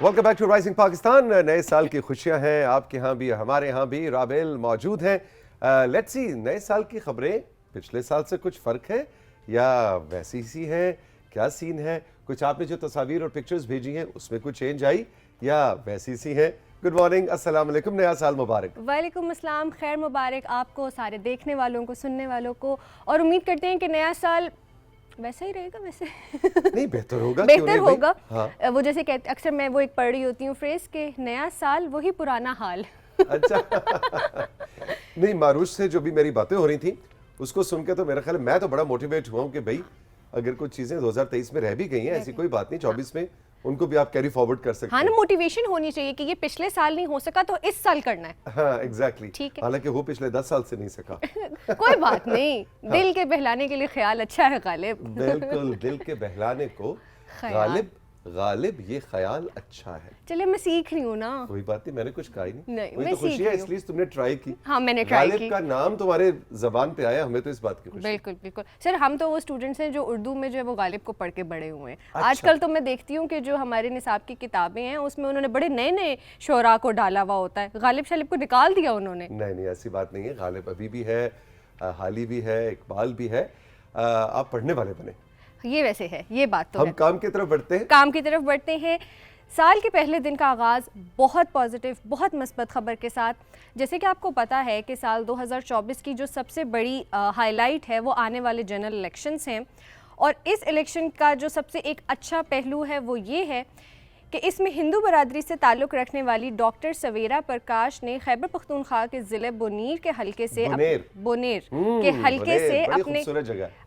Welcome back to rising Pakistan. नए साल की खुशियां हैं आपके यहाँ भी, हमारे यहाँ भी। राबेल मौजूद हैं। लेट्स सी, नए साल की खबरें पिछले साल से कुछ फ़र्क है या वैसी सी है? क्या सीन है? कुछ आपने जो तस्वीर और पिक्चर्स भेजी हैं उसमें कुछ चेंज आई या वैसी सी है? गुड मॉर्निंग, अस्सलाम वालेकुम, नया साल मुबारक। वालेकुम अस्सलाम, खैर मुबारक आपको, सारे देखने वालों को, सुनने वालों को। और उम्मीद करते हैं कि नया साल वैसा ही रहेगा। वैसे नहीं, बेहतर होगा, बेहतर होगा। हाँ। वो जैसे कहते, अक्सर मैं वो एक पढ़ रही होती हूँ फ्रेज के नया साल वही पुराना हाल। अच्छा नहीं, मारूश से जो भी मेरी बातें हो रही थी उसको सुन के तो मेरा ख्याल है मैं तो बड़ा मोटिवेट हुआ हूँ कि भाई अगर कुछ चीजें 2023 में रह भी गई हैं, ऐसी कोई बात नहीं, 24 में उनको भी आप कैरी फॉरवर्ड कर सकते हाँ हैं। ना, मोटिवेशन होनी चाहिए कि ये पिछले साल नहीं हो सका तो इस साल करना है। हाँ एग्जैक्टली, ठीक है। हालांकि वो पिछले 10 साल से नहीं सका। कोई बात नहीं, दिल के बहलाने के लिए ख्याल अच्छा है गालिब। बिल्कुल, दिल के बहलाने को गालिब गालिब ये ख्याल अच्छा है। चलिए, मैं सीख रही हूँ ना। कोई बात नहीं, मैंने कुछ कहा ही नहीं। नहीं, वही मैं तो खुशी सीख है, रही हूँ। इसलिए तुमने ट्राई की। हाँ, मैंने ट्राई गालिब की। का नाम तुम्हारे जबान पे आया, हमें तो इस बात की खुशी। बिल्कुल बिल्कुल सर, हम तो वो स्टूडेंट्स हैं जो उर्दू में जो है वो गालिब को पढ़ के बड़े हुए हैं। अच्छा। आजकल तो मैं देखती हूँ कि जो हमारे निसाब की किताबें हैं उसमें उन्होंने बड़े नए नए शोरा को डाला हुआ होता है, गालिब शालिब को निकाल दिया उन्होंने। नहीं नहीं, ऐसी बात नहीं है। गालिब अभी भी है, हाली भी है, इकबाल भी है। आप पढ़ने वाले बने। ये वैसे है, ये बात तो हम है। काम की तरफ बढ़ते हैं। काम की तरफ बढ़ते हैं। साल के पहले दिन का आगाज़ बहुत पॉजिटिव, बहुत मस्बत खबर के साथ। जैसे कि आपको पता है कि साल 2024 की जो सबसे बड़ी हाईलाइट है वो आने वाले जनरल इलेक्शंस हैं, और इस इलेक्शन का जो सबसे एक अच्छा पहलू है वो ये है कि इसमें हिंदू बरादरी से ताल्लुक़ रखने वाली डॉक्टर सवेरा प्रकाश ने खैबर पख्तूनख्वा के ज़िले बोनीर के हल्के से बोनेर के हल्के से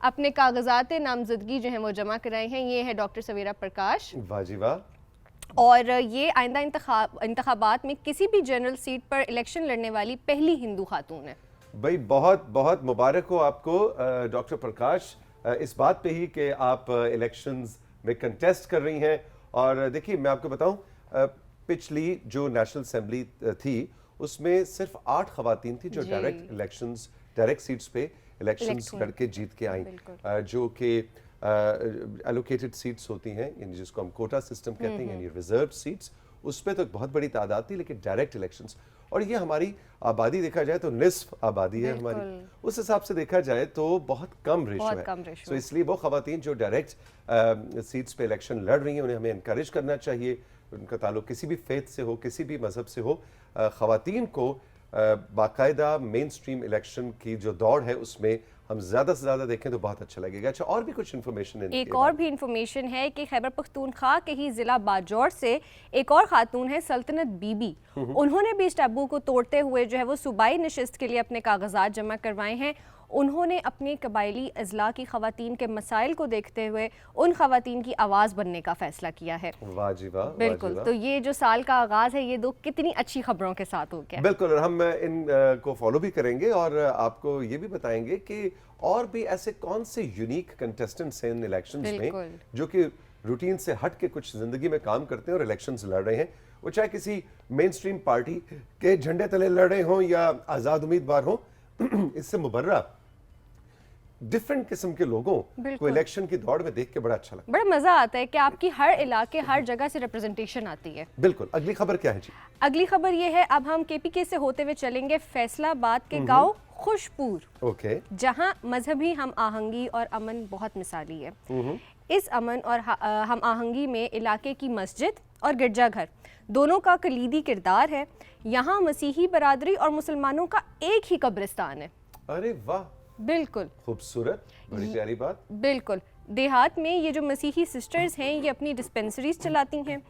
अपने कागजात नामजदगी जो हैं वो जमा कराए हैं। ये है डॉक्टर सवेरा प्रकाश। वाह जी वाह। और ये आइंदा इंतखाबात में किसी भी जनरल सीट पर इलेक्शन लड़ने वाली पहली हिंदू खातून है। भाई बहुत बहुत मुबारक हो आपको डॉक्टर प्रकाश, इस बात पे ही कि आप इलेक्शंस में कंटेस्ट कर रही हैं। और देखिए मैं आपको बताऊं, पिछली जो नेशनल असेंबली थी उसमें सिर्फ 8 खवातीन थी जो डायरेक्ट इलेक्शंस, डायरेक्ट सीट्स पे इलेक्शंस लड़के जीत के आई, जो कि एलोकेटेड सीट्स होती हैं, यानी जिसको हम कोटा सिस्टम कहते हैं, यानी रिजर्व सीट्स, उस पर तो बहुत बड़ी तादाद थी। लेकिन डायरेक्ट इलेक्शंस, और ये हमारी आबादी देखा जाए तो निस्फ आबादी है हमारी, उस हिसाब से देखा जाए तो बहुत कम रेशो है। तो इसलिए वो खवातीन जो डायरेक्ट सीट्स पे इलेक्शन लड़ रही हैं उन्हें हमें इनकरेज करना चाहिए। उनका ताल्लुक किसी भी फेथ से हो, किसी भी मजहब से हो, खवातीन को बाकायदा मेन स्ट्रीम इलेक्शन की जो दौड़ है उसमें हम ज्यादा से ज्यादा देखें तो बहुत अच्छा लगेगा। अच्छा, और भी कुछ इन्फॉर्मेशन है? एक और भी इन्फॉर्मेशन है कि खैबर पख्तूनख्वा के ही जिला बाजौर से एक और खातून है सल्तनत बीबी। उन्होंने भी इस टैबू को तोड़ते हुए जो है वो सूबाई नशिस्त के लिए अपने कागजात जमा करवाए हैं। उन्होंने अपनी कबायली अजला की खवातीन के मसाइल को देखते हुए उन खवातीन की आवाज़ बनने का फैसला किया है। वाह जी वाह। बिल्कुल, तो ये जो साल का आगाज़ है ये दो कितनी अच्छी खबरों के साथ हो गया। बिल्कुल, और हम इन को फॉलो भी करेंगे और आपको ये भी बताएंगे कि और भी ऐसे कौन से यूनिक कंटेस्टेंट्स हैं इन इलेक्शंस में जो कि रूटीन से हट के कुछ जिंदगी में काम करते हैं और इलेक्शंस लड़ रहे हैं। वो चाहे किसी मेन स्ट्रीम पार्टी के झंडे तले लड़ रहे हों या आज़ाद उम्मीदवार हों, इससे मुबर्रा डिफरेंट किस्म के लोगों को इलेक्शन की दौड़ में देख के बड़ा अच्छा लगता है। बड़ा मजा आता है कि आपकी हर इलाके, हर जगह से रिप्रेजेंटेशन आती है। बिल्कुल। अगली खबर क्या है जी? अगली खबर ये है, अब हम केपीके से होते हुए चलेंगे फैसलाबाद के गांव खुशपुर, जहां मजहबी हम आहंगी और अमन बहुत मिसाली है। इस अमन और हम आहंगी में इलाके की मस्जिद और गिरजाघर दोनों का कलीदी किरदार है। यहाँ मसीही बरादरी और मुसलमानों का एक ही कब्रिस्तान है। अरे वाह, बिल्कुल खूबसूरत, बड़ी प्यारी बात। बिल्कुल। देहात में ये जो मसीही सिस्टर्स हैं ये अपनी डिस्पेंसरीज चलाती हैं।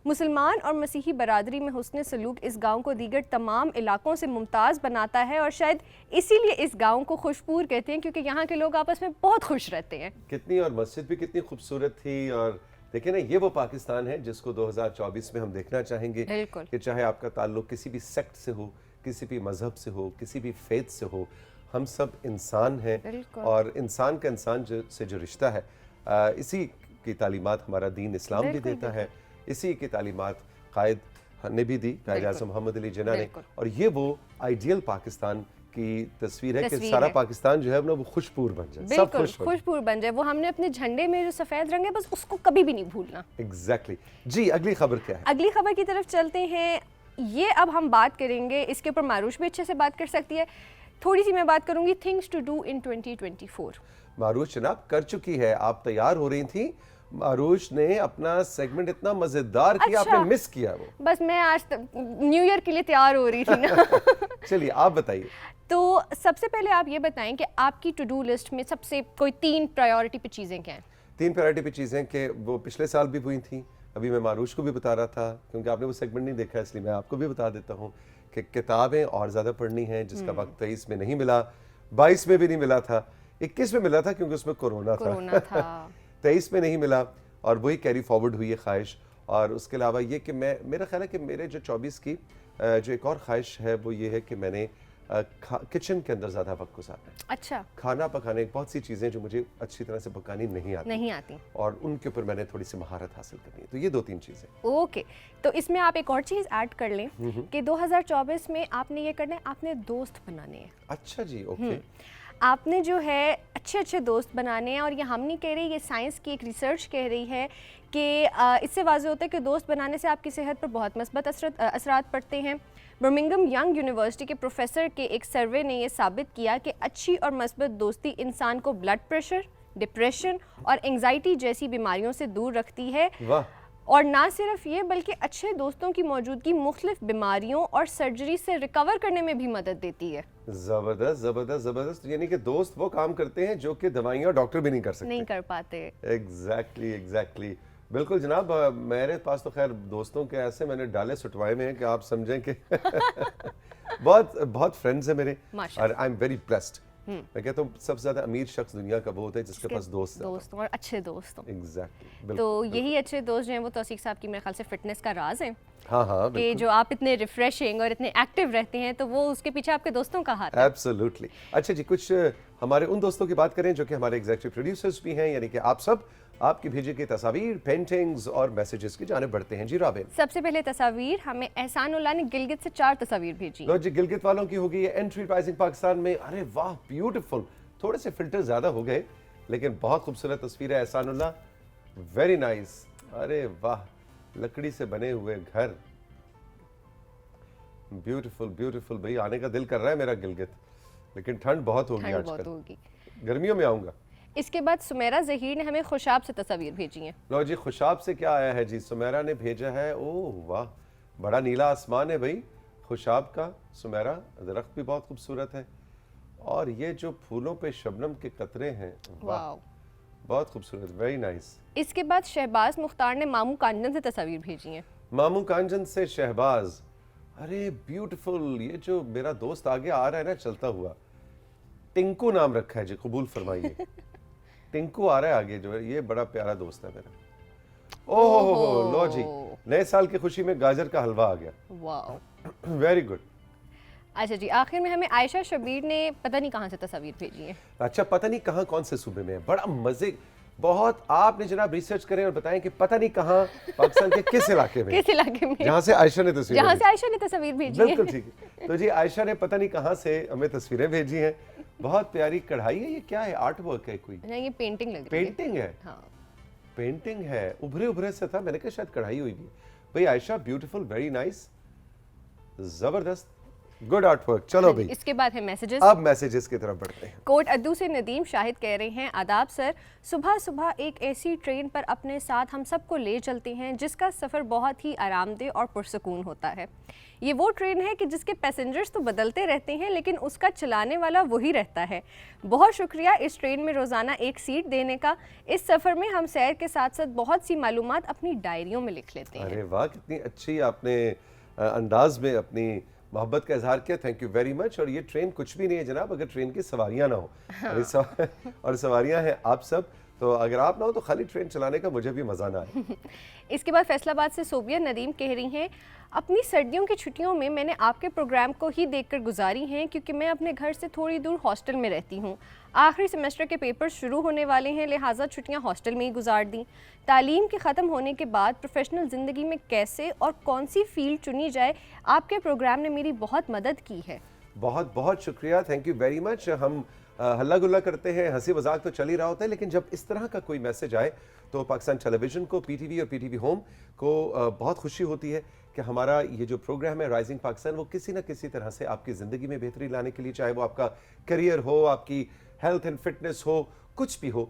मुसलमान और मसीही बरादरी में हुस्न सलूक इस गांव को दीगर तमाम इलाकों से मुमताज़ बनाता है, और शायद इसीलिए इस गांव को खुशपुर कहते हैं, क्योंकि यहाँ के लोग आपस में बहुत खुश रहते हैं। कितनी, और मस्जिद भी कितनी खूबसूरत थी। और देखिए ना, ये वो पाकिस्तान है जिसको 2024 में हम देखना चाहेंगे कि चाहे आपका ताल्लुक किसी भी सेक्ट से हो, किसी भी मजहब से हो, किसी भी फेथ से हो, हम सब इंसान हैं। और इंसान का इंसान से जो रिश्ता है, इसी की तालीमात हमारा दीन इस्लाम भी देता है, इसी की तालीमात कायद ने भी दी, कायद आज़म मोहम्मद अली जिन्ना ने। और ये वो आइडियल पाकिस्तान की तस्वीर है कि तस्वीर सारा है। पाकिस्तान जो है ना वो खुशपूर बन जाए, सब बिल्कुल खुश हो जाए। खुशपूर बन जाए। वो हमने अपने झंडे में जो सफ़ेद रंग है बस उसको कभी भी नहीं भूलना। एग्जैक्टली जी, अगली खबर क्या है? अगली खबर की तरफ चलते हैं। ये अब हम बात करेंगे, इसके ऊपर मारूश भी अच्छे से बात कर सकती है। थोड़ी सी मैं बात करूंगी थिंग्स टू डू इन 2024। मारूश जनाब कर चुकी है, आप तैयार हो रही थी। मारूश ने अपना सेगमेंट इतना मजेदार किया, अच्छा। आपने मिस किया वो। बस मैं आज न्यू ईयर के लिए तैयार हो रही थी ना। चलिए आप बताइए। तो सबसे पहले आप ये बताएं कि आपकी टू डू लिस्ट में सबसे कोई 3 प्रायोरिटी पे चीज़ें क्या हैं? 3 प्रायोरिटी पे चीज़ें कि वो पिछले साल भी हुई थी, अभी मैं मारूश को भी बता रहा था, क्योंकि आपने वो सेगमेंट नहीं देखा इसलिए मैं आपको भी बता देता हूँ कि किताबें और ज़्यादा पढ़नी हैं, जिसका वक्त 23 में नहीं मिला, 22 में भी नहीं मिला था, 21 में मिला था क्योंकि उसमें कोरोना था। 23 में नहीं मिला और वही कैरी फॉरवर्ड हुई है ख्वाहिश। और उसके अलावा ये कि मेरा ख्याल है कि मेरे जो 24 की जो एक और ख्वाहिश है वो ये है कि मैंने किचन के अंदर ज़्यादा वक्त गुजारना है। अच्छा, खाना पकाने की बहुत सी चीज़ें जो मुझे अच्छी तरह से पकानी नहीं आती और उनके ऊपर मैंने थोड़ी सी महारत हासिल करनी है। तो ये 2-3 चीज़ें। ओके, तो इसमें आप एक और चीज़ ऐड कर लें कि 2024 में आपने ये करना है, आपने दोस्त बनाने हैं। अच्छा जी, ओके। आपने जो है अच्छे अच्छे दोस्त बनाने हैं। और ये हम नहीं कह रही, ये साइंस की एक रिसर्च कह रही है कि इससे वाज़ेह होता है कि दोस्त बनाने से आपकी सेहत पर बहुत मस्बत असरात पड़ते हैं। बर्मिंघम यंग यूनिवर्सिटी के प्रोफेसर के एक सर्वे ने ये साबित किया कि अच्छी और मस्बत दोस्ती इंसान को ब्लड प्रेशर, डिप्रेशन और एंग्जाइटी जैसी बीमारियों से दूर रखती है। वाह। और ना सिर्फ ये बल्कि अच्छे दोस्तों की मौजूदगी मुख्तलिफ बीमारियों और सर्जरी से रिकवर करने में भी मदद देती है। जबरदस्त जबरदस्त जबरदस्त। यानी कि दोस्त वो काम करते हैं जो कि दवाइयाँ और डॉक्टर भी नहीं कर सकते। नहीं कर पाते। एग्जैक्टली बिल्कुल जनाब। मेरे पास तो खैर दोस्तों के ऐसे मैंने डाले सुटवाए में हैं कि आप समझें कि बहुत बहुत फ्रेंड्स हैं मेरे और आई एम वेरी ब्लेस्ड। मैं कहता हूँ सबसे ज्यादा अमीर शख्स दुनिया का वो होता है जिसके पास दोस्त और अच्छे दोस्त हों। एग्जैक्टली। तो यही अच्छे दोस्त जो हैं वो तौसीक साहब की मेरे ख्याल से फिटनेस का राज है। हाँ कि जो आप इतने रिफ्रेशिंग और इतने एक्टिव रहते हैं तो वो उसके पीछे आपके दोस्तों का हाथ है। एब्सोल्युटली। अच्छा जी, कुछ हमारे उन दोस्तों की बात करें जो कि हमारे एग्जीक्यूटिव प्रोड्यूसर्स भी हैं, यानी कि आप सब, आपकी भेजी की तस्वीर, पेंटिंग्स और मैसेजेस की जाने बढ़ते हैं। जी राबिन। सबसे पहले तस्वीर हमें एहसानुल्लाह ने गिलगित से 4 तस्वीर भेजी। लो जी, गिलगित वालों की होगी ये एंट्री राइजिंग पाकिस्तान में। अरे वाह, ब्यूटीफुल। थोड़े से फिल्टर ज्यादा हो गए लेकिन बहुत खूबसूरत तस्वीर है एहसानुल्लाह, वेरी नाइस। अरे वाह, लकड़ी से बने हुए घर, ब्यूटीफुल ब्यूटीफुल। भाई आने का दिल कर रहा है मेरा गिलगित, लेकिन ठंड बहुत होगी आजकल, गर्मियों में आऊंगा। इसके बाद सुमेरा जहीर ने हमें खुशाब से तस्वीर भेजी है। लो जी, खुशाब से क्या आया है जी? सुमेरा ने भेजा है, ओह वाह, बड़ा नीला आसमान है भाई खुशाब का। सुमेरा, दरख्त भी बहुत खूबसूरत है और ये जो फूलों पे शबनम के कतरे हैं, वाह बहुत खूबसूरत, वेरी नाइस। इसके बाद शहबाज मुख्तार ने मामू कांजन से तस्वीर भेजी है। मामू कांजन से शहबाज, अरे ब्यूटीफुल। ये जो मेरा दोस्त आगे आ रहा है ना चलता हुआ, टिंकू नाम रखा है जी, कबूल फरमाइए। टिंकू आ रहा है आगे जो है, ये बड़ा प्यारा दोस्त है मेरा। ओह लो जी, नए साल की खुशी में गाजर का हलवा आ गया। वाह, वेरी गुड। अच्छा जी, आखिर में हमें आयशा शबीर ने पता नहीं कहाँ से तस्वीर भेजी है। अच्छा, पता नहीं कहाँ, कौन से सूबे में है, बड़ा मजे। बहुत आपने जनाब रिसर्च करें और बताएं कि पता नहीं कहाँ पाकिस्तान के किस इलाके में, किस इलाके में, जहाँ से आयशा ने तस्वीर, जहाँ से आयशा ने तस्वीर भेजी है। बिल्कुल ठीक है। तो जी आयशा ने पता नहीं कहाँ से हमें तस्वीरें भेजी हैं। बहुत प्यारी कढ़ाई है, ये क्या है, आर्ट वर्क है कोई? नहीं, ये पेंटिंग लग रही है। पेंटिंग है? हाँ, पेंटिंग है, उभरे उभरे से था, मैंने कहा शायद कढ़ाई हुई भी। भाई आयशा, ब्यूटीफुल, वेरी नाइस, जबरदस्त, गुड आर्ट वर्क। चलो भाई, इसके बाद है मैसेजेस। अब मैसेजेस की तरफ बढ़ते हैं। कोट अद्दू से नदीम शाहिद कह रहे हैं, आदाब सर, सुबह सुबह एक ऐसी ट्रेन पर अपने साथ हम सबको ले चलते हैं जिसका सफ़र बहुत ही आरामदेह और पुरसकून होता है। ये वो ट्रेन है कि जिसके पैसेंजर्स तो बदलते रहते हैं लेकिन उसका चलाने वाला वही रहता है। बहुत शुक्रिया इस ट्रेन में रोज़ाना एक सीट देने का। इस सफ़र में हम सैर के साथ साथ बहुत सी मालूमात अपनी डायरियों में लिख लेते हैं। अरे वाह, कितनी अच्छी आपने अंदाज में अपनी मोहब्बत का इजहार किया, थैंक यू वेरी मच। और ये ट्रेन कुछ भी नहीं है जनाब अगर ट्रेन की सवारियां ना हो। हाँ। और सवारियां हैं आप सब, तो अगर आप ना हो तो खाली ट्रेन चलाने का मुझे भी मजा ना आए। इसके बाद फैसलाबाद से सोबिया नदीम कह रही हैं, अपनी सर्दियों की छुट्टियों में मैंने आपके प्रोग्राम को ही देखकर गुजारी हैं क्योंकि मैं अपने घर से थोड़ी दूर हॉस्टल में रहती हूँ। आखिरी सेमेस्टर के पेपर शुरू होने वाले हैं, लिहाजा छुट्टियाँ हॉस्टल में ही गुजार दी। तालीम के ख़त्म होने के बाद प्रोफेशनल ज़िंदगी में कैसे और कौन सी फील्ड चुनी जाए, आपके प्रोग्राम ने मेरी बहुत मदद की है। बहुत बहुत शुक्रिया, थैंक यू वेरी मच। हम हल्ला गुल्ला करते हैं, हंसी मजाक तो चल ही रहा होता है, लेकिन जब इस तरह का कोई मैसेज आए तो पाकिस्तान टेलीविजन को, पीटीवी और पीटीवी होम को बहुत खुशी होती है कि हमारा ये जो प्रोग्राम है राइजिंग पाकिस्तान, वो किसी ना किसी तरह से आपकी ज़िंदगी में बेहतरी लाने के लिए, चाहे वो आपका करियर हो, आपकी हेल्थ एंड फिटनेस हो, कुछ भी हो,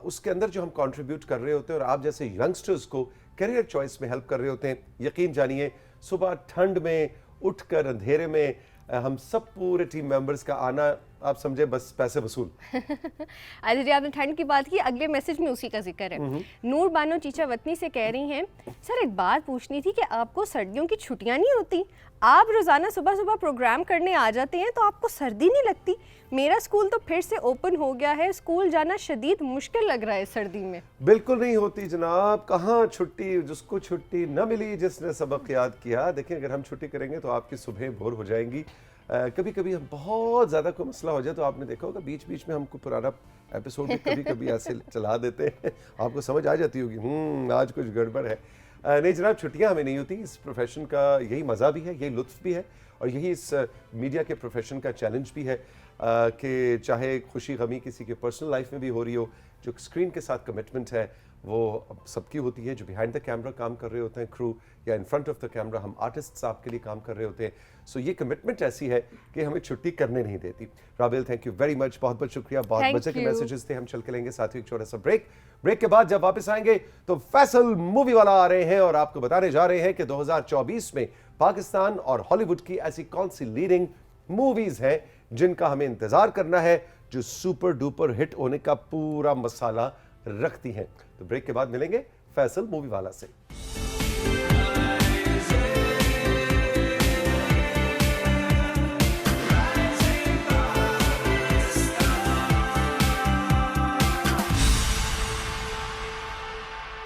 उसके अंदर जो हम कंट्रीब्यूट कर रहे होते हैं और आप जैसे यंगस्टर्स को करियर चॉइस में हेल्प कर रहे होते हैं। यकीन जानिए, सुबह ठंड में उठकर अंधेरे में हम सब पूरे टीम मेंबर्स का आना, आप समझे, बस पैसे वसूल। आदिल जी, आपने ठंड की बात की, अगले मैसेज में उसी का जिक्र है। नूर बानो चीचा वतनी से कह रही हैं, सर एक बात पूछनी थी कि आपको सर्दियों की छुट्टियां नहीं होती? आप रोजाना सुबह सुबह प्रोग्राम करने आ जाते हैं तो आपको सर्दी नहीं लगती? मेरा स्कूल तो फिर से ओपन हो गया है, स्कूल जाना शदीद मुश्किल लग रहा है सर्दी में। बिल्कुल नहीं होती जनाब, कहाँ छुट्टी, जिसको छुट्टी न मिली, जिसने सबक याद किया। देखिए, अगर हम छुट्टी करेंगे तो आपकी सुबह भोर हो जाएंगी। कभी कभी हम बहुत ज़्यादा कोई मसला हो जाए तो आपने देखा होगा बीच बीच में हमको पुराना एपिसोड भी कभी कभी ऐसे चला देते हैं, आपको समझ आ जाती होगी आज कुछ गड़बड़ है। नहीं जनाब, छुट्टियां हमें नहीं होती। इस प्रोफेशन का यही मज़ा भी है, यही लुत्फ़ भी है, और यही इस मीडिया के प्रोफेशन का चैलेंज भी है कि चाहे खुशी गमी किसी के पर्सनल लाइफ में भी हो रही हो, जो स्क्रीन के साथ कमिटमेंट है वो सबकी होती है। जो बिहाइंड द कैमरा काम कर रहे होते हैं क्रू, या in front of the camera हम आर्टिस्ट्स आपके लिए काम कर रहे होते हैं। सो ये कमिटमेंट ऐसी है कि हमें छुट्टी करने नहीं देती। राबेल, थैंक यू वेरी मच, बहुत बहुत शुक्रिया, बहुत मजे के मैसेजेस थे। हम चल के लेंगे साथ ही एक छोटा सा ब्रेक के बाद जब वापस आएंगे तो फैसल मूवी वाला आ रहे हैं और आपको बताने जा रहे हैं कि 2024 में पाकिस्तान और हॉलीवुड की ऐसी कौन सी लीडिंग मूवीज हैं जिनका हमें इंतजार करना है, जो सुपर डुपर हिट होने का पूरा मसाला रखती हैं। तो ब्रेक के बाद मिलेंगे फैसल मूवी वाला से।